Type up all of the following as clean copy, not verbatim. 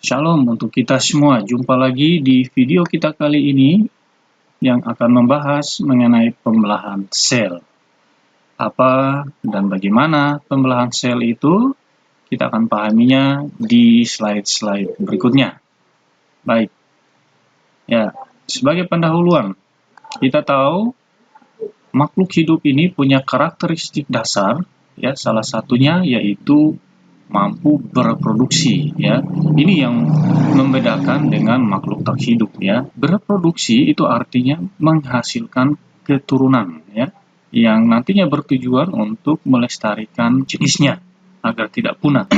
Shalom untuk kita semua, jumpa lagi di video kita kali ini yang akan membahas mengenai pembelahan sel. Apa dan bagaimana pembelahan sel itu, kita akan pahaminya di slide-slide berikutnya. Baik, ya, sebagai pendahuluan, kita tahu makhluk hidup ini punya karakteristik dasar, ya, salah satunya yaitu mampu bereproduksi, ya. Ini yang membedakan dengan makhluk tak hidup, ya. Bereproduksi itu artinya menghasilkan keturunan, ya, yang nantinya bertujuan untuk melestarikan jenisnya agar tidak punah.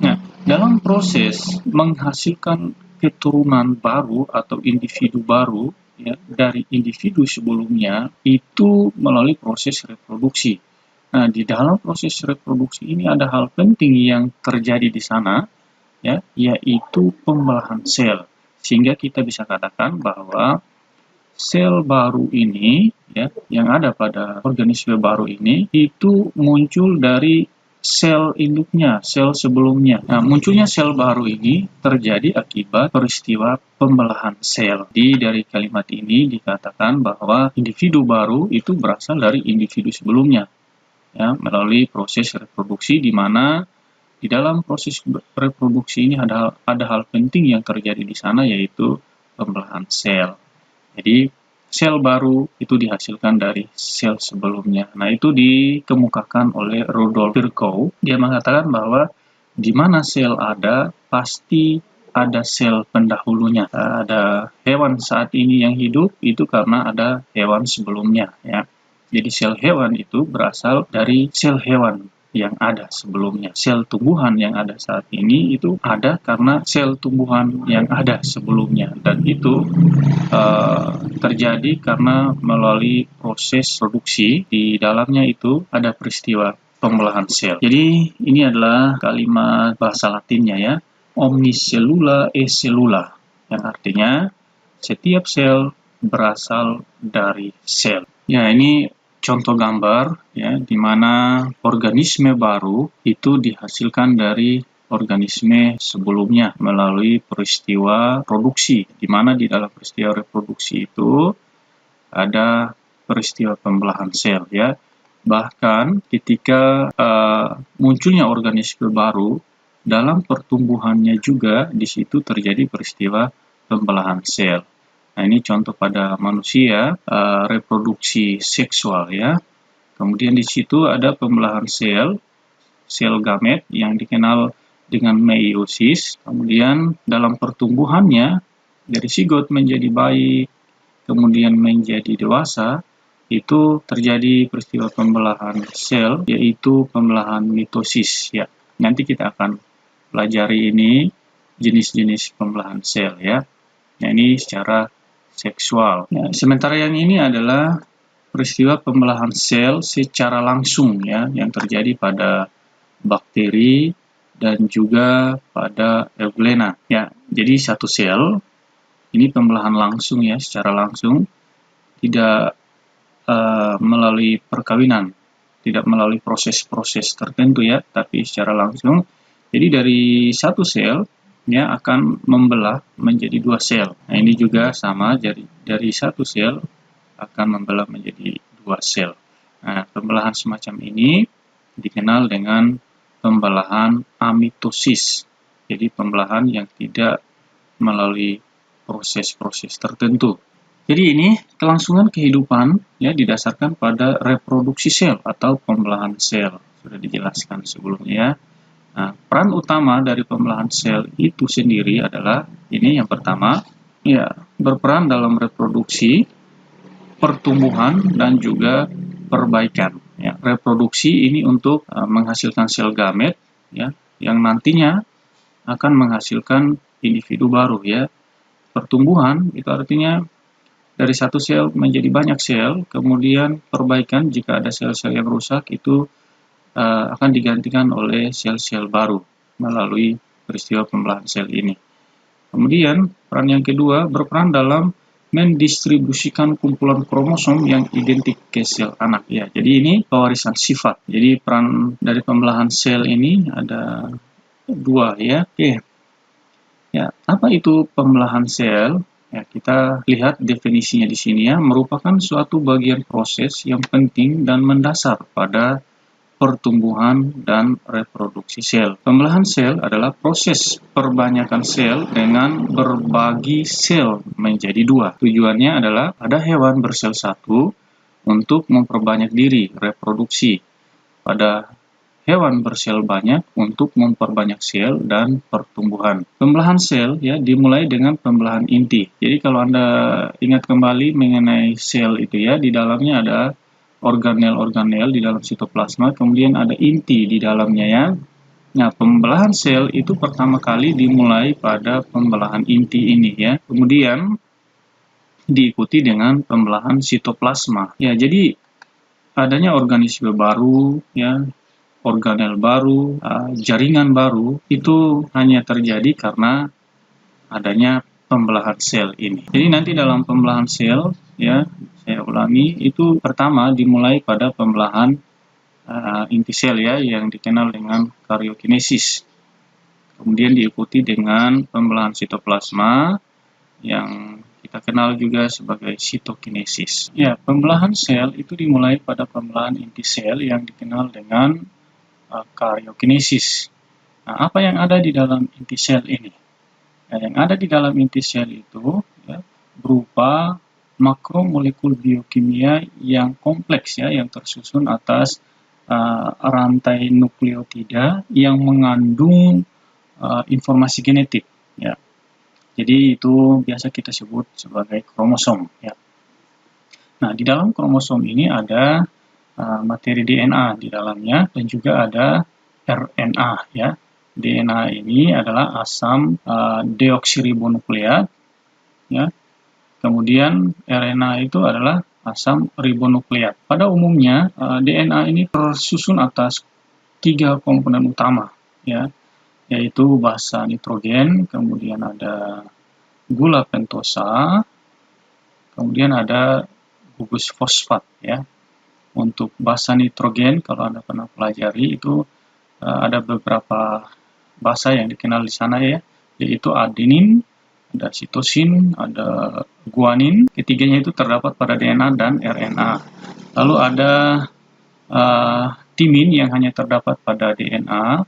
Nah, dalam proses menghasilkan keturunan baru atau individu baru, ya, dari individu sebelumnya itu melalui proses reproduksi. Nah, di dalam proses reproduksi ini ada hal penting yang terjadi di sana, ya, yaitu pembelahan sel. Sehingga kita bisa katakan bahwa sel baru ini, ya, yang ada pada organisme baru ini, itu muncul dari sel induknya, sel sebelumnya. Nah, munculnya sel baru ini terjadi akibat peristiwa pembelahan sel. Dari kalimat ini dikatakan bahwa individu baru itu berasal dari individu sebelumnya, ya, melalui proses reproduksi, di mana di dalam proses reproduksi ini ada hal penting yang terjadi di sana, yaitu pembelahan sel. Jadi sel baru itu dihasilkan dari sel sebelumnya. Nah, itu dikemukakan oleh Rudolf Virchow. Dia mengatakan bahwa di mana sel ada, pasti ada sel pendahulunya. Ada hewan saat ini yang hidup itu karena ada hewan sebelumnya, ya. Jadi sel hewan itu berasal dari sel hewan yang ada sebelumnya. Sel tumbuhan yang ada saat ini itu ada karena sel tumbuhan yang ada sebelumnya. Dan itu terjadi karena melalui proses produksi. Di dalamnya itu ada peristiwa pembelahan sel. Jadi ini adalah kalimat bahasa Latinnya, ya. Omnicellula e cellula, yang artinya setiap sel berasal dari sel. Ya, ini contoh gambar, ya, di mana organisme baru itu dihasilkan dari organisme sebelumnya melalui peristiwa produksi, di mana di dalam peristiwa reproduksi itu ada peristiwa pembelahan sel, ya. Bahkan ketika munculnya organisme baru, dalam pertumbuhannya juga di situ terjadi peristiwa pembelahan sel. Nah, ini contoh pada manusia, reproduksi seksual, ya. Kemudian di situ ada pembelahan sel gamet yang dikenal dengan meiosis. Kemudian dalam pertumbuhannya dari zigot menjadi bayi, kemudian menjadi dewasa, itu terjadi peristiwa pembelahan sel, yaitu pembelahan mitosis, ya. Nanti kita akan pelajari ini jenis-jenis pembelahan sel, ya. Nah, ini secara seksual. Nah, sementara yang ini adalah peristiwa pembelahan sel secara langsung, ya, yang terjadi pada bakteri dan juga pada euglena, ya. Jadi satu sel ini pembelahan langsung, ya, secara langsung, tidak melalui perkawinan, tidak melalui proses-proses tertentu, ya, tapi secara langsung. Jadi dari satu sel, ya, akan membelah menjadi dua sel. Nah, ini juga sama, dari satu sel akan membelah menjadi dua sel. Nah, pembelahan semacam ini dikenal dengan pembelahan amitosis. Jadi pembelahan yang tidak melalui proses-proses tertentu. Jadi ini kelangsungan kehidupan, ya, didasarkan pada reproduksi sel atau pembelahan sel. Sudah dijelaskan sebelumnya, ya. Nah, peran utama dari pembelahan sel itu sendiri adalah ini, yang pertama, ya, berperan dalam reproduksi, pertumbuhan, dan juga perbaikan, ya. Reproduksi ini untuk menghasilkan sel gamet, ya, yang nantinya akan menghasilkan individu baru, ya. Pertumbuhan itu artinya dari satu sel menjadi banyak sel. Kemudian perbaikan, jika ada sel-sel yang rusak itu akan digantikan oleh sel-sel baru melalui peristiwa pembelahan sel ini. Kemudian peran yang kedua, berperan dalam mendistribusikan kumpulan kromosom yang identik ke sel anak, ya. Jadi ini pewarisan sifat. Jadi peran dari pembelahan sel ini ada dua, ya. Oke. Apa itu pembelahan sel? Ya, kita lihat definisinya di sini ya, merupakan suatu bagian proses yang penting dan mendasar pada pertumbuhan dan reproduksi sel. Pembelahan sel adalah proses perbanyakan sel dengan berbagi sel menjadi dua. Tujuannya adalah pada hewan bersel satu untuk memperbanyak diri, reproduksi. Pada hewan bersel banyak untuk memperbanyak sel dan pertumbuhan. Pembelahan sel ya dimulai dengan pembelahan inti. Jadi kalau Anda ingat kembali mengenai sel itu ya, di dalamnya ada organel-organel di dalam sitoplasma, kemudian ada inti di dalamnya ya. Nah, pembelahan sel itu pertama kali dimulai pada pembelahan inti ini ya. Kemudian diikuti dengan pembelahan sitoplasma. Ya, jadi adanya organisme baru ya, organel baru, jaringan baru, itu hanya terjadi karena adanya pembelahan sel ini. Jadi nanti dalam pembelahan sel, ya, saya ulangi, itu pertama dimulai pada pembelahan inti sel ya, yang dikenal dengan karyokinesis. Kemudian diikuti dengan pembelahan sitoplasma, yang kita kenal juga sebagai sitokinesis. Ya, pembelahan sel itu dimulai pada pembelahan inti sel yang dikenal dengan karyokinesis. Nah, apa yang ada di dalam inti sel ini? Nah, yang ada di dalam inti sel itu ya, berupa makromolekul biokimia yang kompleks ya, yang tersusun atas rantai nukleotida yang mengandung informasi genetik. Ya. Jadi itu biasa kita sebut sebagai kromosom. Ya. Nah, di dalam kromosom ini ada materi DNA di dalamnya dan juga ada RNA ya. DNA ini adalah asam deoksiribonukleat ya. Kemudian RNA itu adalah asam ribonukleat. Pada umumnya DNA ini tersusun atas 3 komponen utama ya, yaitu basa nitrogen, kemudian ada gula pentosa, kemudian ada gugus fosfat ya. Untuk basa nitrogen, kalau Anda pernah pelajari, itu ada beberapa basa yang dikenal di sana ya, yaitu adenin, ada sitosin, ada guanin. Ketiganya itu terdapat pada DNA dan RNA. Lalu ada timin yang hanya terdapat pada DNA,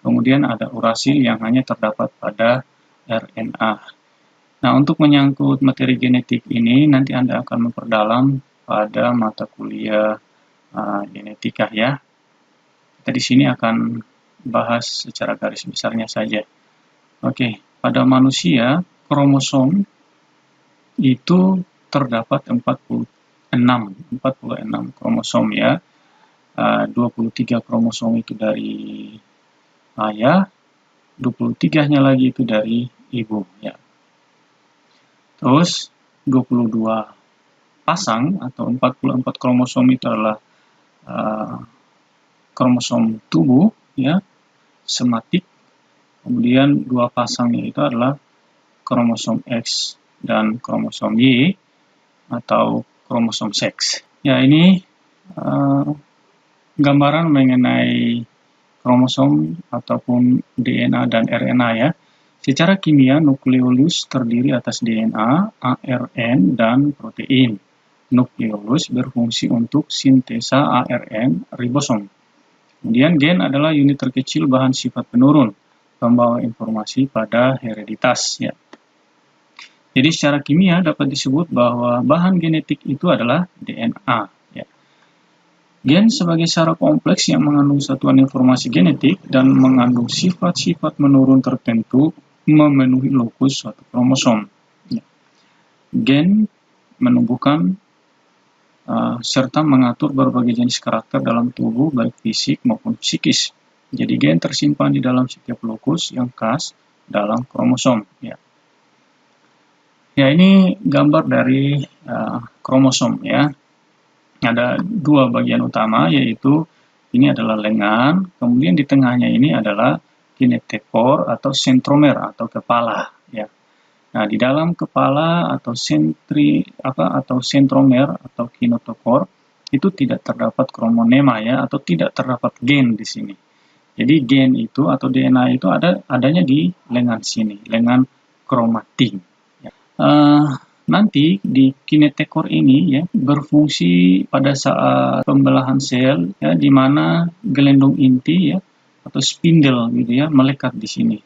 kemudian ada urasil yang hanya terdapat pada RNA. Nah, untuk menyangkut materi genetik ini, nanti Anda akan memperdalam pada mata kuliah genetika ya. Kita di sini akan bahas secara garis besarnya saja. Oke, pada manusia kromosom itu terdapat 46 kromosom ya. 23 kromosom itu dari ayah, 23-nya lagi itu dari ibu ya. Terus 22 pasang atau 44 kromosom itu adalah kromosom tubuh ya, somatik. Kemudian 2 pasangnya itu adalah kromosom X dan kromosom Y atau kromosom seks. Ya, ini gambaran mengenai kromosom ataupun DNA dan RNA ya. Secara kimia, nukleolus terdiri atas DNA, ARN, dan protein. Nukleolus berfungsi untuk sintesa ARN ribosom. Kemudian gen adalah unit terkecil bahan sifat penurun, pembawa informasi pada hereditas. Ya. Jadi secara kimia dapat disebut bahwa bahan genetik itu adalah DNA. Ya. Gen sebagai syarat kompleks yang mengandung satuan informasi genetik dan mengandung sifat-sifat menurun tertentu memenuhi lokus suatu kromosom. Ya. Gen menumbuhkan serta mengatur berbagai jenis karakter dalam tubuh, baik fisik maupun psikis. Jadi gen tersimpan di dalam setiap lokus yang khas dalam kromosom. Ya, ini gambar dari kromosom ya. Ada 2 bagian utama, yaitu ini adalah lengan, kemudian di tengahnya ini adalah kinetochore atau sentromer atau kepala. Ya. Nah, di dalam kepala atau sentromer atau kinetochore itu tidak terdapat kromonema ya, atau tidak terdapat gen di sini. Jadi gen itu atau DNA itu adanya di lengan sini, lengan kromatin. Nanti di kinetekor ini ya berfungsi pada saat pembelahan sel ya, di mana gelendong inti ya atau spindle gitu ya melekat di sini,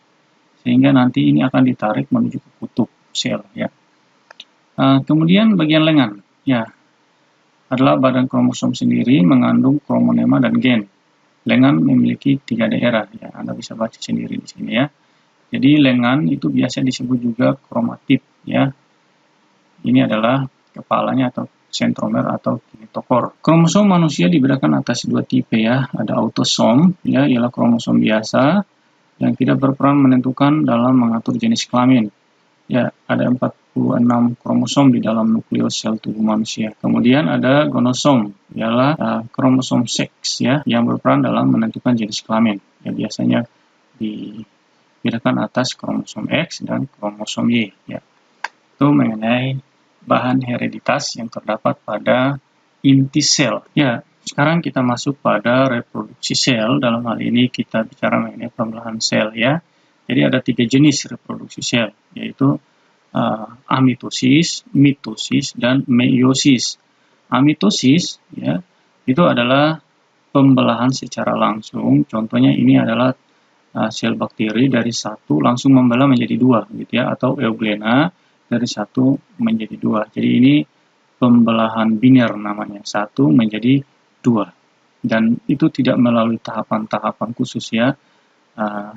sehingga nanti ini akan ditarik menuju ke kutub sel ya. Kemudian bagian lengan ya adalah badan kromosom sendiri mengandung kromonema dan gen. Lengan memiliki 3 daerah ya, Anda bisa baca sendiri di sini ya. Jadi lengan itu biasa disebut juga kromatid ya. Ini adalah kepalanya atau sentromer atau kinetokor. Kromosom manusia dibedakan atas 2 tipe ya. Ada autosom ya, ialah kromosom biasa yang tidak berperan menentukan dalam mengatur jenis kelamin. Ya, ada 46 kromosom di dalam nukleus sel tubuh manusia. Kemudian ada gonosom, ialah kromosom seks ya, yang berperan dalam menentukan jenis kelamin. Ya, biasanya dibedakan atas kromosom X dan kromosom Y ya. Itu mengenai bahan hereditas yang terdapat pada inti sel. Ya, sekarang kita masuk pada reproduksi sel. Dalam hal ini kita bicara mengenai pembelahan sel ya. Jadi ada 3 jenis reproduksi sel, yaitu amitosis, mitosis, dan meiosis. Amitosis ya, itu adalah pembelahan secara langsung. Contohnya ini adalah sel bakteri dari 1 langsung membelah menjadi 2 gitu ya, atau euglena dari 1 menjadi 2. Jadi ini pembelahan biner namanya, 1 menjadi 2. Dan itu tidak melalui tahapan-tahapan khusus ya.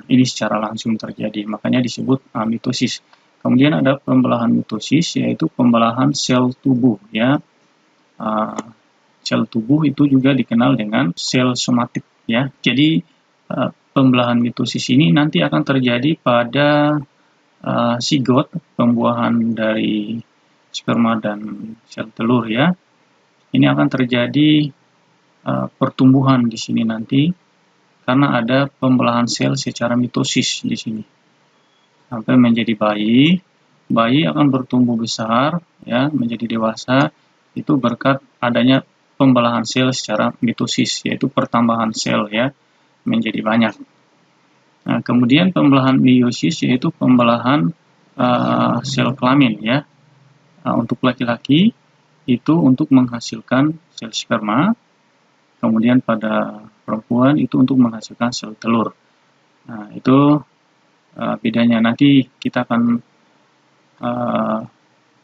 Ini secara langsung terjadi, makanya disebut mitosis. Kemudian ada pembelahan mitosis, yaitu pembelahan sel tubuh ya. Sel tubuh itu juga dikenal dengan sel somatik ya. Jadi pembelahan mitosis ini nanti akan terjadi pada sigot, pembuahan dari sperma dan sel telur ya. Ini akan terjadi pertumbuhan di sini nanti karena ada pembelahan sel secara mitosis di sini. Sampai menjadi bayi. Bayi akan bertumbuh besar ya, menjadi dewasa itu berkat adanya pembelahan sel secara mitosis, yaitu pertambahan sel ya menjadi banyak. Nah, kemudian pembelahan meiosis yaitu pembelahan sel kelamin ya. Untuk laki-laki itu untuk menghasilkan sel sperma, kemudian pada perempuan itu untuk menghasilkan sel telur. Nah, itu bedanya. Nanti kita akan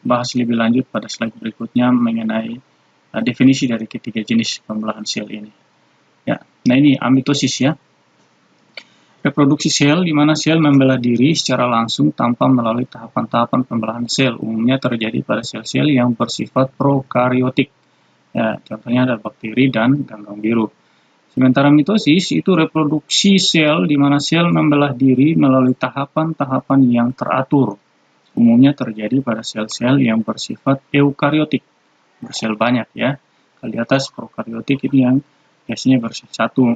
bahas lebih lanjut pada slide berikutnya mengenai definisi dari ketiga jenis pembelahan sel ini. Ya, nah ini amitosis ya. Reproduksi sel di mana sel membelah diri secara langsung tanpa melalui tahapan-tahapan pembelahan sel. Umumnya terjadi pada sel-sel yang bersifat prokariotik. Ya, contohnya ada bakteri dan ganggang biru. Sementara mitosis itu reproduksi sel di mana sel membelah diri melalui tahapan-tahapan yang teratur. Umumnya terjadi pada sel-sel yang bersifat eukariotik, bersel banyak ya. Kalau di atas prokariotik ini yang biasanya bersel satu.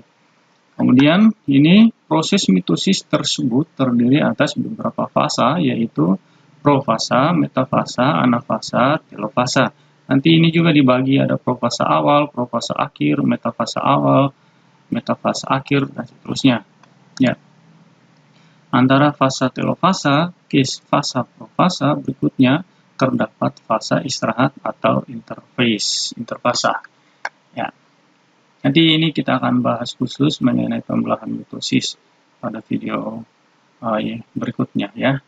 Kemudian ini proses mitosis tersebut terdiri atas beberapa fasa, yaitu profasa, metafasa, anafasa, telofasa. Nanti ini juga dibagi, ada profasa awal, profasa akhir, metafasa awal, metafasa akhir, dan seterusnya. Ya. Antara fasa telofasa ke fasa profasa berikutnya terdapat fasa istirahat atau interfasa. Ya. Nanti ini kita akan bahas khusus mengenai pembelahan mitosis pada video berikutnya ya.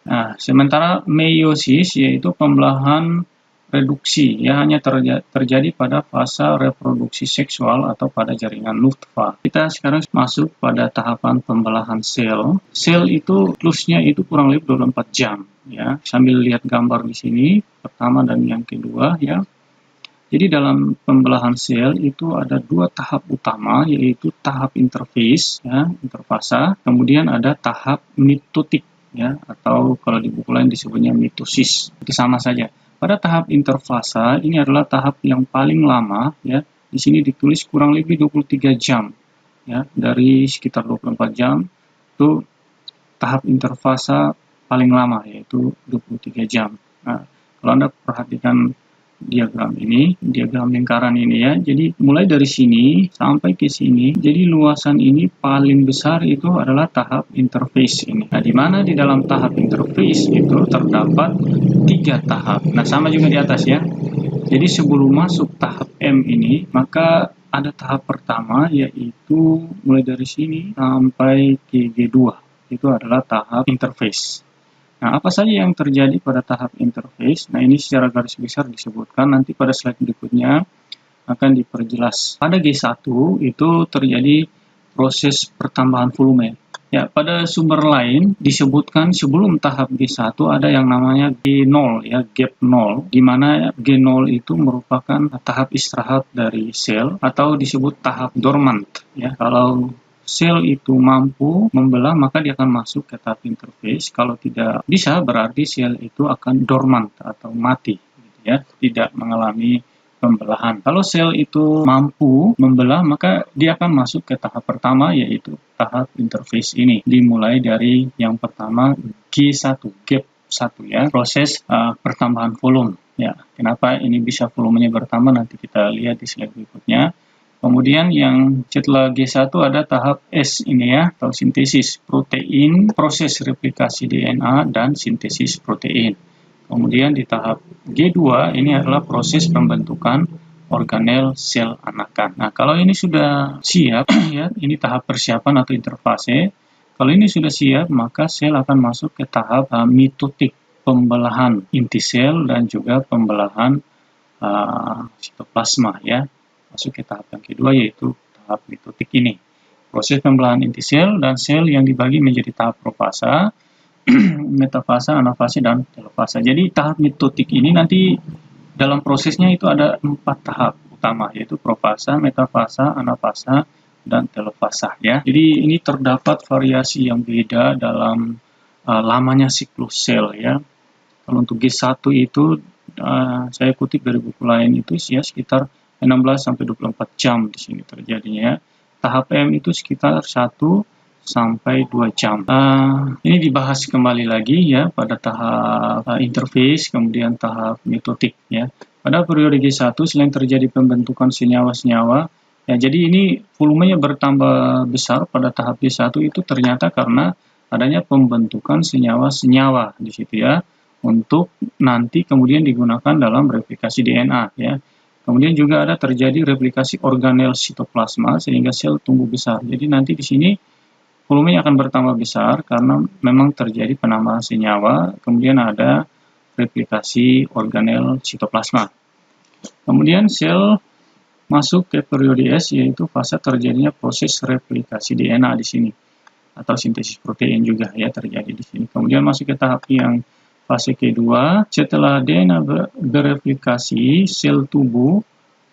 Nah, sementara meiosis yaitu pembelahan reduksi ya, hanya terjadi pada fase reproduksi seksual atau pada jaringan nutfah. Kita sekarang masuk pada tahapan pembelahan sel. Sel itu siklusnya itu kurang lebih 24 jam ya. Sambil lihat gambar di sini, pertama dan yang kedua ya. Jadi dalam pembelahan sel itu ada 2 tahap utama, yaitu tahap interfase, ya, interfasa, kemudian ada tahap mitotik, ya, atau kalau di buku lain disebutnya mitosis. Itu sama saja. Pada tahap interfasa ini adalah tahap yang paling lama, ya. Di sini ditulis kurang lebih 23 jam, ya, dari sekitar 24 jam itu tahap interfasa paling lama, yaitu 23 jam. Nah, kalau Anda perhatikan diagram ini, diagram lingkaran ini ya. Jadi mulai dari sini sampai ke sini, jadi luasan ini paling besar itu adalah tahap interface ini. Nah, di mana di dalam tahap interface itu terdapat 3 tahap. Nah, sama juga di atas ya. Jadi sebelum masuk tahap M ini, maka ada tahap pertama yaitu mulai dari sini sampai ke G2. Itu adalah tahap interface. Nah, apa saja yang terjadi pada tahap interface? Nah, ini secara garis besar disebutkan, nanti pada slide berikutnya akan diperjelas. Pada G1 itu terjadi proses pertambahan volume. Ya, pada sumber lain disebutkan sebelum tahap G1 ada yang namanya G0 ya, gap 0, di mana G0 itu merupakan tahap istirahat dari sel atau disebut tahap dormant ya. Kalau sel itu mampu membelah, maka dia akan masuk ke tahap interface. Kalau tidak bisa, berarti sel itu akan dormant atau mati, gitu ya, tidak mengalami pembelahan. Kalau sel itu mampu membelah, maka dia akan masuk ke tahap pertama, yaitu tahap interface ini. Dimulai dari yang pertama G1, gap 1 ya, proses pertambahan volume. Ya, kenapa ini bisa volumenya bertambah nanti kita lihat di slide berikutnya. Kemudian yang setelah G1 ada tahap S ini ya, atau sintesis protein, proses replikasi DNA dan sintesis protein. Kemudian di tahap G2 ini adalah proses pembentukan organel sel anakan. Nah, kalau ini sudah siap ya, ini tahap persiapan atau interfase. Kalau ini sudah siap, maka sel akan masuk ke tahap mitotik, pembelahan inti sel dan juga pembelahan sitoplasma ya. Masuk ke tahap yang kedua yaitu tahap mitotik ini. Proses pembelahan inti sel dan sel yang dibagi menjadi tahap profasa, metafasa, anafase, dan telofasa. Jadi tahap mitotik ini nanti dalam prosesnya itu ada 4 tahap utama, yaitu profasa, metafasa, anafasa, dan telofasa ya. Jadi ini terdapat variasi yang beda dalam lamanya siklus sel ya. Kalau untuk G1 itu saya kutip dari buku lain itu ya sekitar 16-24 jam di sini terjadinya. Tahap M itu sekitar 1-2 jam. Ini dibahas kembali lagi ya pada tahap interface, kemudian tahap mitotik ya. Pada periode G1 selain terjadi pembentukan senyawa-senyawa, ya jadi ini volumenya bertambah besar pada tahap G1 itu ternyata karena adanya pembentukan senyawa-senyawa di situ ya, untuk nanti kemudian digunakan dalam replikasi DNA ya. Kemudian juga ada terjadi replikasi organel sitoplasma sehingga sel tumbuh besar. Jadi nanti di sini volumenya akan bertambah besar karena memang terjadi penambahan senyawa, kemudian ada replikasi organel sitoplasma. Kemudian sel masuk ke periode S, yaitu fase terjadinya proses replikasi DNA di sini atau sintesis protein juga ya terjadi di sini. Kemudian masuk ke tahap yang fase kedua, setelah DNA bereplikasi, sel tubuh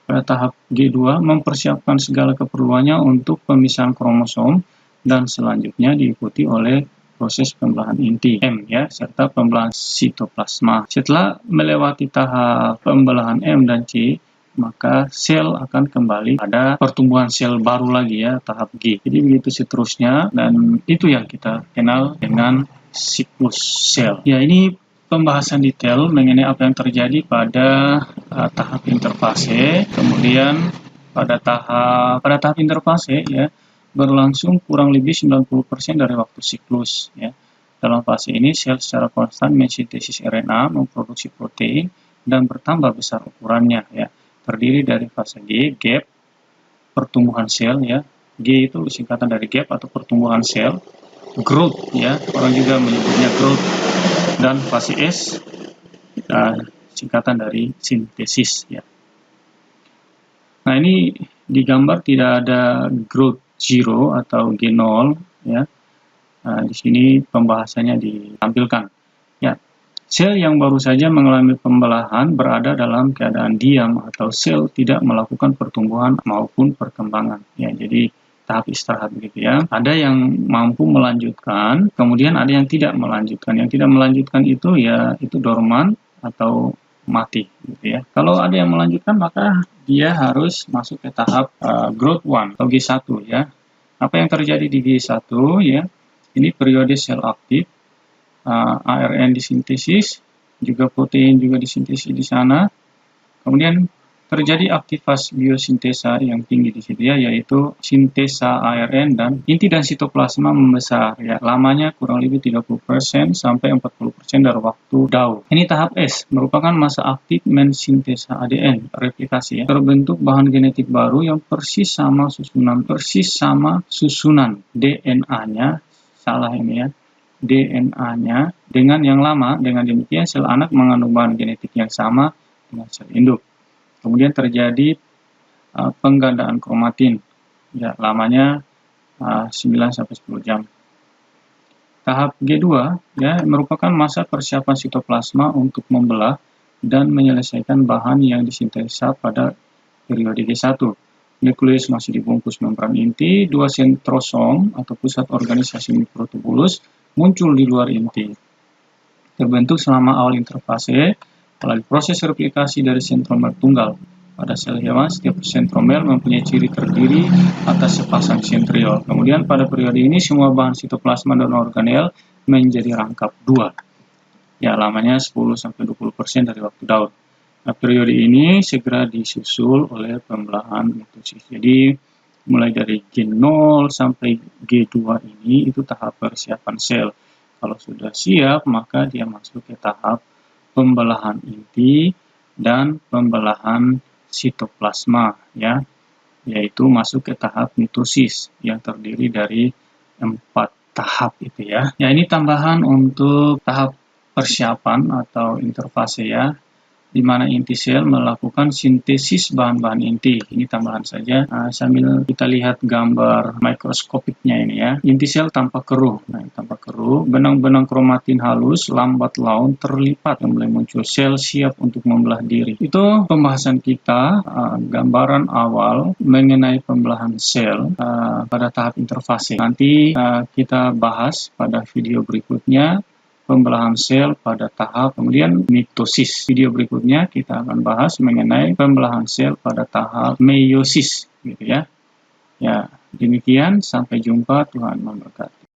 pada tahap G2 mempersiapkan segala keperluannya untuk pemisahan kromosom dan selanjutnya diikuti oleh proses pembelahan inti M ya, serta pembelahan sitoplasma. Setelah melewati tahap pembelahan M dan C, maka sel akan kembali pada pertumbuhan sel baru lagi ya, tahap G. Jadi begitu seterusnya, dan itu yang kita kenal dengan siklus sel. Ya, ini pembahasan detail mengenai apa yang terjadi pada tahap interfase. Kemudian pada tahap interfase ya berlangsung kurang lebih 90% dari waktu siklus ya. Dalam fase ini sel secara konstan mensintesis RNA, memproduksi protein dan bertambah besar ukurannya ya. Terdiri dari fase G, gap, pertumbuhan sel ya. G itu singkatan dari gap atau pertumbuhan sel. Growth ya, orang juga menyebutnya growth. Dan fase S singkatan dari sintesis ya. Nah, ini digambar tidak ada growth 0 atau G0 ya. Nah, di sini pembahasannya ditampilkan. Ya, sel yang baru saja mengalami pembelahan berada dalam keadaan diam atau sel tidak melakukan pertumbuhan maupun perkembangan. Ya, jadi tahap istirahat begitu ya. Ada yang mampu melanjutkan, kemudian ada yang tidak melanjutkan. Yang tidak melanjutkan itu ya itu dormant atau mati gitu ya. Kalau ada yang melanjutkan maka dia harus masuk ke tahap growth 1 atau G1 ya. Apa yang terjadi di G1 ya? Ini periode sel aktif, ARN disintesis, juga protein juga disintesis di sana. Kemudian terjadi aktivasi biosintesa yang tinggi di situ ya, yaitu sintesa ARN dan inti dan sitoplasma membesar ya. Lamanya kurang lebih 30% sampai 40% dari waktu daur. Ini tahap S, merupakan masa aktif mensintesa ADN, replikasi ya. Terbentuk bahan genetik baru yang persis sama susunan DNA-nya, salah ini ya. DNA-nya dengan yang lama, dengan demikian sel anak mengandung bahan genetik yang sama dengan sel induk. Kemudian terjadi penggandaan kromatin, ya, lamanya 9-10 jam. Tahap G2 ya, merupakan masa persiapan sitoplasma untuk membelah dan menyelesaikan bahan yang disintesa pada periode G1. Nukleus masih dibungkus membran inti, 2 sentrosom atau pusat organisasi mikrotubulus muncul di luar inti. Terbentuk selama awal interfase melalui proses replikasi dari sentromer tunggal. Pada sel hewan, setiap sentromer mempunyai ciri terdiri atas sepasang sentriol. Kemudian pada periode ini semua bahan sitoplasma dan organel menjadi rangkap 2. Ya, lamanya 10-20% dari waktu daur. Nah, periode ini segera disusul oleh pembelahan mitosis. Jadi, mulai dari G0 sampai G2 ini itu tahap persiapan sel. Kalau sudah siap, maka dia masuk ke tahap pembelahan inti dan pembelahan sitoplasma ya, yaitu masuk ke tahap mitosis yang terdiri dari 4 tahap itu ya. Ya, ini tambahan untuk tahap persiapan atau interfase ya, di mana inti sel melakukan sintesis bahan-bahan inti. Ini tambahan saja. Sambil kita lihat gambar mikroskopiknya ini ya. Inti sel tampak keruh. Nah, tampak keruh. Benang-benang kromatin halus lambat laun terlipat yang mulai muncul. Sel siap untuk membelah diri. Itu pembahasan kita, gambaran awal mengenai pembelahan sel pada tahap interfase. Nanti kita bahas pada video berikutnya pembelahan sel pada tahap kemudian mitosis. Video berikutnya kita akan bahas mengenai pembelahan sel pada tahap meiosis gitu ya. Ya, demikian, sampai jumpa, Tuhan memberkati.